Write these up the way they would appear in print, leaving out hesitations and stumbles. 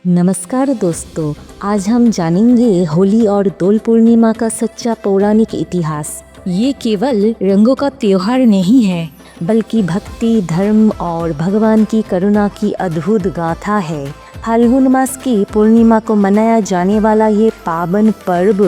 नमस्कार दोस्तों, आज हम जानेंगे होली और दोल पूर्णिमा का सच्चा पौराणिक इतिहास। ये केवल रंगों का त्योहार नहीं है, बल्कि भक्ति, धर्म और भगवान की करुणा की अद्भुत गाथा है। फाल्गुन मास की पूर्णिमा को मनाया जाने वाला ये पावन पर्व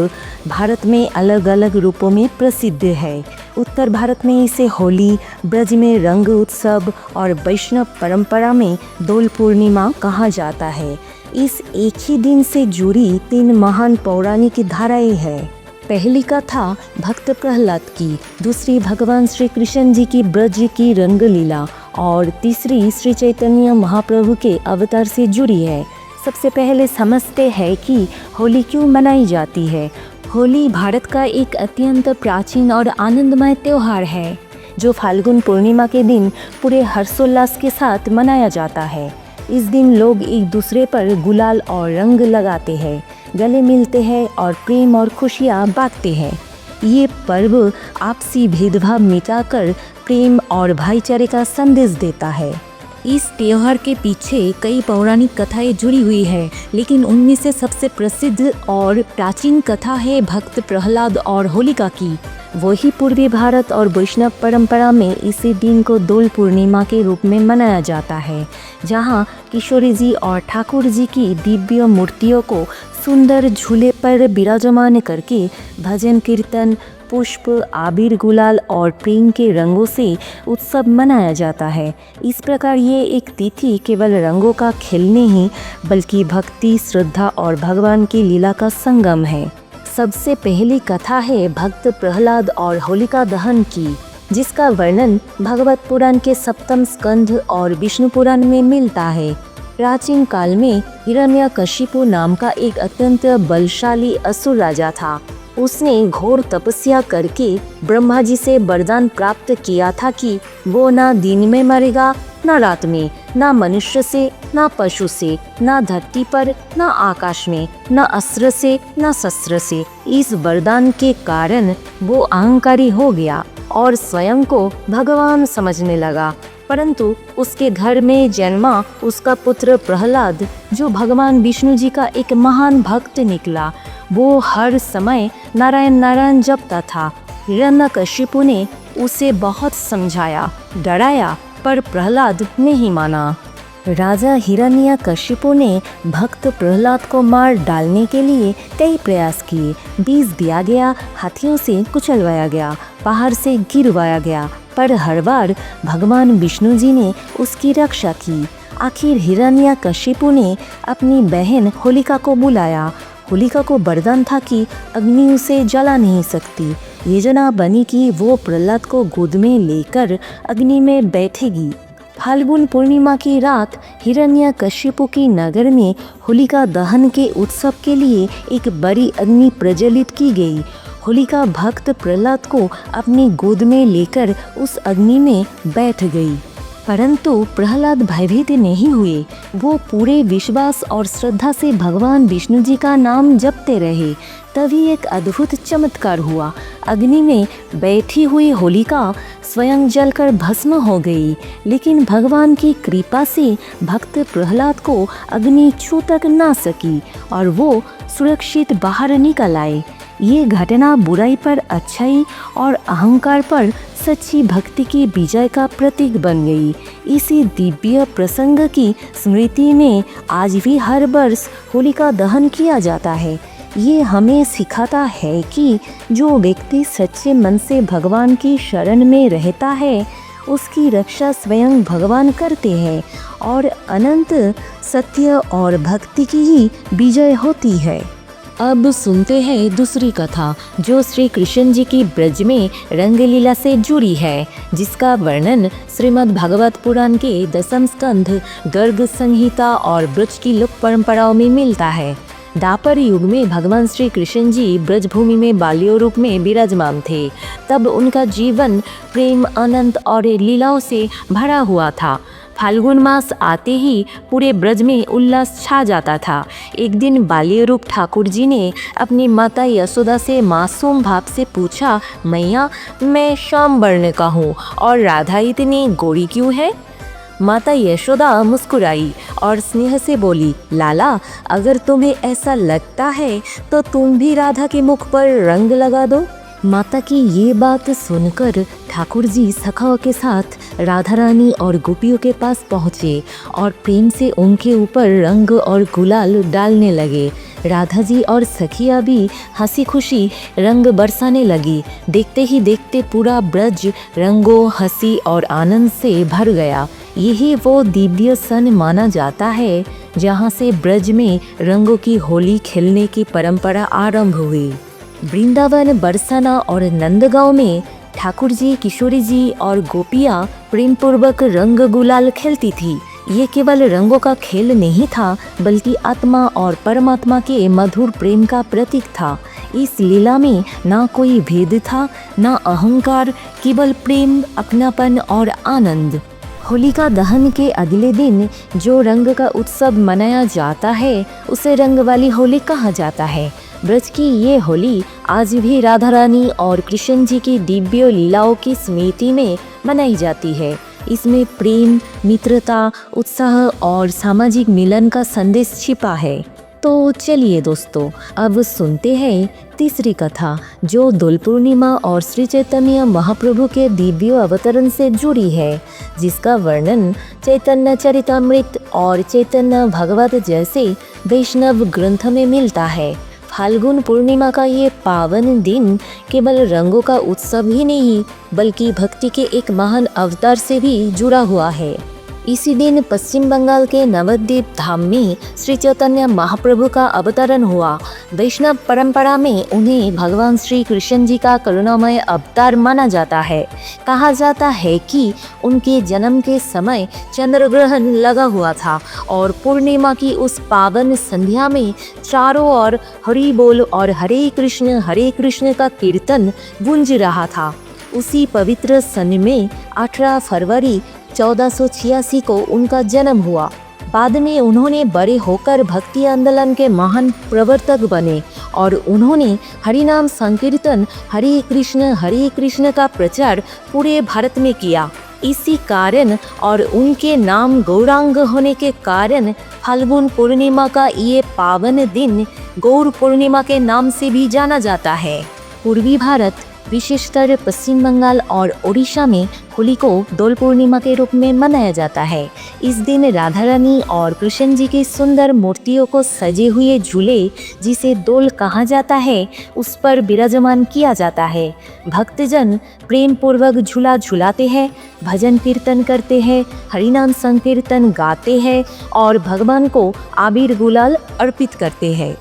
भारत में अलग अलग रूपों में प्रसिद्ध है। उत्तर भारत में इसे होली, ब्रज में रंग उत्सव और वैष्णव परंपरा में दोल पूर्णिमा कहा जाता है। इस एक ही दिन से जुड़ी 3 महान पौराणिक धाराएं हैं। पहली कथा भक्त प्रहलाद की, दूसरी भगवान श्री कृष्ण जी की ब्रज की रंग लीला और तीसरी श्री चैतन्य महाप्रभु के अवतार से जुड़ी है। सबसे पहले समझते हैं कि होली क्यों मनाई जाती है। होली भारत का एक अत्यंत प्राचीन और आनंदमय त्योहार है, जो फाल्गुन पूर्णिमा के दिन पूरे हर्षोल्लास के साथ मनाया जाता है। इस दिन लोग एक दूसरे पर गुलाल और रंग लगाते हैं, गले मिलते हैं और प्रेम और खुशियाँ बांटते हैं। ये पर्व आपसी भेदभाव मिटाकर प्रेम और भाईचारे का संदेश देता है। इस त्योहार के पीछे कई पौराणिक कथाएं जुड़ी हुई है, लेकिन उनमें से सबसे प्रसिद्ध और प्राचीन कथा है भक्त प्रहलाद और होलिका की। वही पूर्वी भारत और वैष्णव परंपरा में इसी दिन को दोल पूर्णिमा के रूप में मनाया जाता है, जहां किशोरी जी और ठाकुर जी की दिव्य मूर्तियों को सुंदर झूले पर विराजमान करके भजन कीर्तन, पुष्प, आबिर, गुलाल और प्रेम के रंगों से उत्सव मनाया जाता है। इस प्रकार ये एक तिथि केवल रंगों का खेलने ही, बल्कि भक्ति, श्रद्धा और भगवान की लीला का संगम है। सबसे पहली कथा है भक्त प्रहलाद और होलिका दहन की, जिसका वर्णन भगवत पुराण के 7वें स्कंध और विष्णु पुराण में मिलता है। प्राचीन काल में हिरण्यकशिपु नाम का एक अत्यंत बलशाली असुर राजा था। उसने घोर तपस्या करके ब्रह्मा जी से वरदान प्राप्त किया था कि वो ना दिन में मरेगा, ना रात में, ना मनुष्य से, ना पशु से, ना धरती पर, ना आकाश में, ना अस्त्र से, ना शस्त्र से। इस वरदान के कारण वो अहंकारी हो गया और स्वयं को भगवान समझने लगा। परंतु उसके घर में जन्मा उसका पुत्र प्रहलाद, जो भगवान विष्णु जी का एक महान भक्त निकला, वो हर समय नारायण नारायण जपता था। हिरण्यकशिपु ने उसे बहुत समझाया, डराया, पर प्रहलाद नहीं माना। राजा हिरण्यकशिपु ने भक्त प्रहलाद को मार डालने के लिए कई प्रयास किए। बीज दिया गया, हाथियों से कुचलवाया गया, पहाड़ से गिरवाया गया, पर हर बार भगवान विष्णु जी ने उसकी रक्षा की। आखिर हिरण्यकशिपु ने अपनी बहन होलिका को बुलाया। होलिका को वरदान था कि अग्नि उसे जला नहीं सकती। योजना बनी कि वो प्रहलाद को गोद में लेकर अग्नि में बैठेगी। फाल्गुन पूर्णिमा की रात हिरण्यकशिपु की नगर में होलिका दहन के उत्सव के लिए एक बड़ी अग्नि प्रज्वलित की गई। होलिका भक्त प्रहलाद को अपनी गोद में लेकर उस अग्नि में बैठ गई, परंतु प्रहलाद भयभीत नहीं हुए। वो पूरे विश्वास और श्रद्धा से भगवान विष्णु जी का नाम जपते रहे। तभी एक अद्भुत चमत्कार हुआ। अग्नि में बैठी हुई होलिका स्वयं जलकर भस्म हो गई, लेकिन भगवान की कृपा से भक्त प्रहलाद को अग्नि छू तक ना सकी और वो सुरक्षित बाहर निकल आए। ये घटना बुराई पर अच्छाई और अहंकार पर सच्ची भक्ति की विजय का प्रतीक बन गई। इसी दिव्य प्रसंग की स्मृति में आज भी हर वर्ष होलिका दहन किया जाता है। ये हमें सिखाता है कि जो व्यक्ति सच्चे मन से भगवान की शरण में रहता है, उसकी रक्षा स्वयं भगवान करते हैं और अनंत सत्य और भक्ति की ही विजय होती है। अब सुनते हैं दूसरी कथा, जो श्री कृष्ण जी की ब्रज में रंग लीला से जुड़ी है, जिसका वर्णन श्रीमद् भागवत पुराण के 10वें स्कंध, गर्ग संहिता और ब्रज की लोक परंपराओं में मिलता है। द्वापर युग में भगवान श्री कृष्ण जी ब्रजभूमि में बाल्य रूप में विराजमान थे। तब उनका जीवन प्रेम, आनंद और लीलाओं से भरा हुआ था। फाल्गुन मास आते ही पूरे ब्रज में उल्लास छा जाता था। एक दिन बाल्य रूप ठाकुर जी ने अपनी माता यशोदा से मासूम भाव से पूछा, मैया, मैं श्याम वर्ण का हूँ और राधा इतनी गोरी क्यों है? माता यशोदा मुस्कुराई और स्नेह से बोली, लाला, अगर तुम्हें ऐसा लगता है तो तुम भी राधा के मुख पर रंग लगा दो। माता की ये बात सुनकर ठाकुर जी सखाओं के साथ राधा रानी और गोपियों के पास पहुँचे और प्रेम से उनके ऊपर रंग और गुलाल डालने लगे। राधा जी और सखिया भी हंसी खुशी रंग बरसाने लगी। देखते ही देखते पूरा ब्रज रंगों, हंसी और आनंद से भर गया। यही वो दिव्य सन माना जाता है जहाँ से ब्रज में रंगों की होली खेलने की परंपरा आरंभ हुई। वृंदावन, बरसाना और नंदगांव में ठाकुर जी, किशोरी जी और गोपियाँ प्रेम पूर्वक रंग गुलाल खेलती थी। ये केवल रंगों का खेल नहीं था, बल्कि आत्मा और परमात्मा के मधुर प्रेम का प्रतीक था। इस लीला में ना कोई भेद था, ना अहंकार, केवल प्रेम, अपनापन और आनंद। होलिका दहन के अगले दिन जो रंग का उत्सव मनाया जाता है उसे रंग वाली होली कहा जाता है। ब्रज की ये होली आज भी राधा रानी और कृष्ण जी की दिव्य लीलाओं की स्मृति में मनाई जाती है। इसमें प्रेम, मित्रता, उत्साह और सामाजिक मिलन का संदेश छिपा है। तो चलिए दोस्तों, अब सुनते हैं तीसरी कथा जो दोल पूर्णिमा और श्री चैतन्य महाप्रभु के दिव्य अवतरण से जुड़ी है, जिसका वर्णन चैतन्य चरितामृत और चैतन्य भागवत जैसे वैष्णव ग्रंथ में मिलता है। फाल्गुन पूर्णिमा का ये पावन दिन केवल रंगों का उत्सव ही नहीं, बल्कि भक्ति के एक महान अवतार से भी जुड़ा हुआ है। इसी दिन पश्चिम बंगाल के नवद्वीप धाम में श्री चैतन्य महाप्रभु का अवतरण हुआ। वैष्णव परंपरा में उन्हें भगवान श्री कृष्ण जी का करुणामय अवतार माना जाता है। कहा जाता है कि उनके जन्म के समय चंद्र ग्रहण लगा हुआ था और पूर्णिमा की उस पावन संध्या में चारों ओर हरि बोल और हरे कृष्ण का कीर्तन गूंज रहा था। उसी पवित्र सन में 18 फरवरी 1486 को उनका जन्म हुआ। बाद में उन्होंने बड़े होकर भक्ति आंदोलन के महान प्रवर्तक बने और उन्होंने हरिनाम संकीर्तन हरे कृष्ण का प्रचार पूरे भारत में किया। इसी कारण और उनके नाम गौरांग होने के कारण फाल्गुन पूर्णिमा का ये पावन दिन गौर पूर्णिमा के नाम से भी जाना जाता है। पूर्वी भारत, विशेषकर पश्चिम बंगाल और ओडिशा में होली को दोल पूर्णिमा के रूप में मनाया जाता है। इस दिन राधा रानी और कृष्ण जी की सुंदर मूर्तियों को सजे हुए झूले, जिसे दोल कहा जाता है, उस पर विराजमान किया जाता है। भक्तजन प्रेम पूर्वक झूला झूलाते हैं, भजन कीर्तन करते हैं, हरिनाम संकीर्तन गाते हैं और भगवान को आबिर गुलाल अर्पित करते हैं।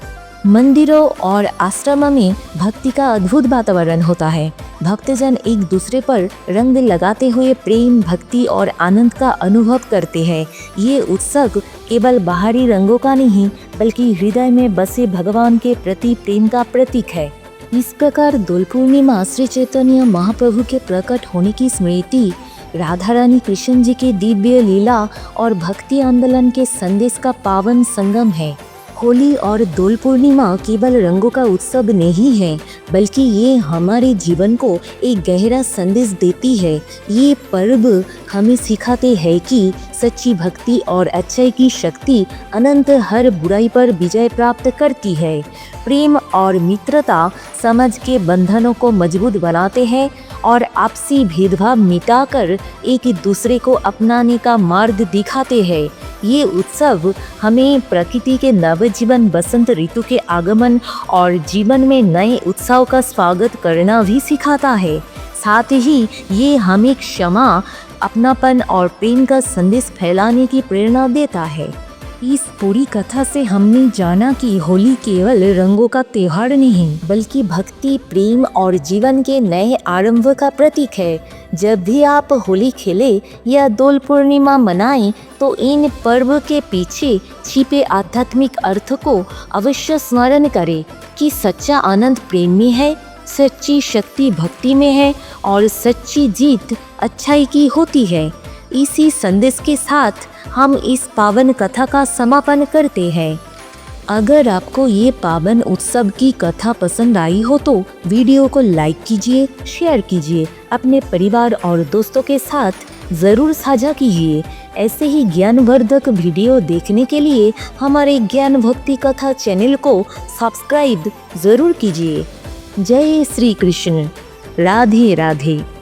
मंदिरों और आश्रम में भक्ति का अद्भुत वातावरण होता है। भक्तजन एक दूसरे पर रंग लगाते हुए प्रेम, भक्ति और आनंद का अनुभव करते हैं। ये उत्सव केवल बाहरी रंगों का नहीं, बल्कि हृदय में बसे भगवान के प्रति प्रेम का प्रतीक है। इस प्रकार दोल पूर्णिमा श्री चैतन्य महाप्रभु के प्रकट होने की स्मृति, राधा रानी कृष्ण जी की दिव्य लीला और भक्ति आंदोलन के संदेश का पावन संगम है। होली और दोल पूर्णिमा केवल रंगों का उत्सव नहीं है, बल्कि ये हमारे जीवन को एक गहरा संदेश देती है। ये पर्व हमें सिखाते हैं कि सच्ची भक्ति और अच्छाई की शक्ति अनंत हर बुराई पर विजय प्राप्त करती है। प्रेम और मित्रता समाज के बंधनों को मजबूत बनाते हैं और आपसी भेदभाव मिटाकर एक दूसरे को अपनाने का मार्ग दिखाते हैं। ये उत्सव हमें प्रकृति के नवजीवन, बसंत ऋतु के आगमन और जीवन में नए उत्सव का स्वागत करना भी सिखाता है। साथ ही ये हमें क्षमा, अपनापन और प्रेम का संदेश फैलाने की प्रेरणा देता है। इस पूरी कथा से हमने जाना कि होली केवल रंगों का त्योहार नहीं, बल्कि भक्ति, प्रेम और जीवन के नए आरंभ का प्रतीक है। जब भी आप होली खेलें या दोल पूर्णिमा मनाएं, तो इन पर्व के पीछे छिपे आध्यात्मिक अर्थ को अवश्य स्मरण करें कि सच्चा आनंद प्रेम में है, सच्ची शक्ति भक्ति में है और सच्ची जीत अच्छाई की होती है। इसी संदेश के साथ हम इस पावन कथा का समापन करते हैं। अगर आपको ये पावन उत्सव की कथा पसंद आई हो तो वीडियो को लाइक कीजिए, शेयर कीजिए, अपने परिवार और दोस्तों के साथ ज़रूर साझा कीजिए। ऐसे ही ज्ञानवर्धक वीडियो देखने के लिए हमारे ज्ञान भक्ति कथा चैनल को सब्सक्राइब ज़रूर कीजिए। जय श्री कृष्ण। राधे राधे।